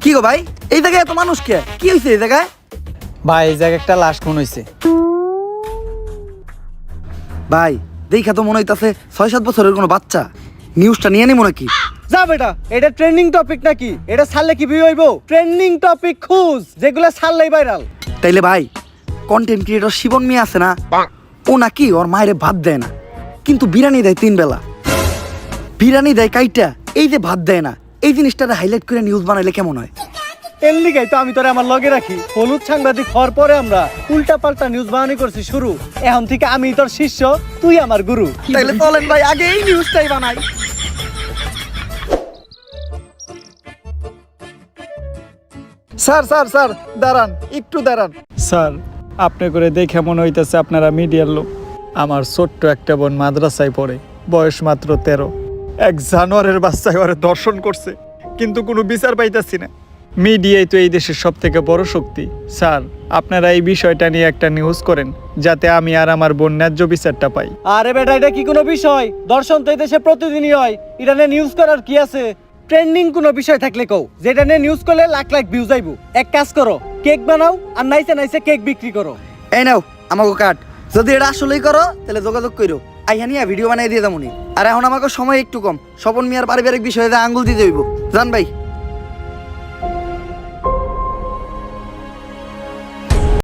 কি গো ভাই, এই জায়গায় এত মানুষ কে? কি হয়েছে এই জায়গায়? ভাই এই জায়গায় একটা লাশ খুন হয়েছে। ভাই দেখা তো মনে হইতাছে 6-7 বছরের কোনো বাচ্চা। নিউজটা নিয়ে নিব নাকি? যা বেটা, এটা ট্রেন্ডিং টপিক নাকি? এটা ছাড়লে কি ভিউ হইব? ট্রেন্ডিং টপিক খুঁজ, যেগুলো ছাড়লেই ভাইরাল। তাইলে ভাই, কন্টেন্ট ক্রিয়েটর শিবন মিয়া আছে না, ও নাকি ওর মায়ের ভাত দেয় না, কিন্তু বিরিয়ানি দেয় 3 বেলা। বিরিয়ানি দেয় কাইটা, এই যে ভাত দেয় না, এই জিনিসটারে হাইলাইট করে নিউজ বানাইলে কেমন হয়? এর লিগাই তো আমি তোরে আমার লগে রাখি। হলুদ সাংবাদিক হওয়ার পরে আমরা উল্টা পাল্টা নিউজ বানানি করছি শুরু। এখন থেকে আমি তোর শিষ্য, তুই আমার গুরু। তাইলে চলেন ভাই, আগে এই নিউজটাই বানাই। স্যার স্যার স্যার দাঁড়ান, একটু দাঁড়ান। স্যার, আপনি করে দেখে মনে হইতেছে আপনারা মিডিয়ার লোক। আমার ছোট্ট একটা বোন মাদ্রাসায় পড়ে, বয়স মাত্র 13। এক জানোয়ারের বাচ্চায় ওরে দর্শন করছে, কিন্তু কোনো বিচার পাইতাছি না। মিডিয়াই তো এই দেশের সব থেকে বড় শক্তি। স্যার, আপনারা এই বিষয়টা নিয়ে একটা নিউজ করেন, যাতে আমি আর আমার বোন ন্যায্য বিচারটা পাই। আরে বেটা, এটা কি কোনো বিষয়? দর্শন তো এই দেশে প্রতিদিনই হয়। এটা নিয়ে নিউজ করার কি আছে? ট্রেন্ডিং কোনো বিষয় থাকলে কও, যেটা নিয়ে নিউজ করলে লাখ লাখ ভিউজ আইবো। এক কাজ করো, কেক বানাও আর নাইসে নাইসে কেক বিক্রি করো। এই নাও আমাকে কাট। যদি এটা আসলেই করো তাহলে যোগাযোগ করো, আইহানিয়া ভিডিও বানাই দিয়ে যাবনি। আর এখন আমাকে সময় একটু কম, স্বপন মিয়ার পারিবারিক বিষয়ে আঙ্গুল দিতে হইব। জান ভাই।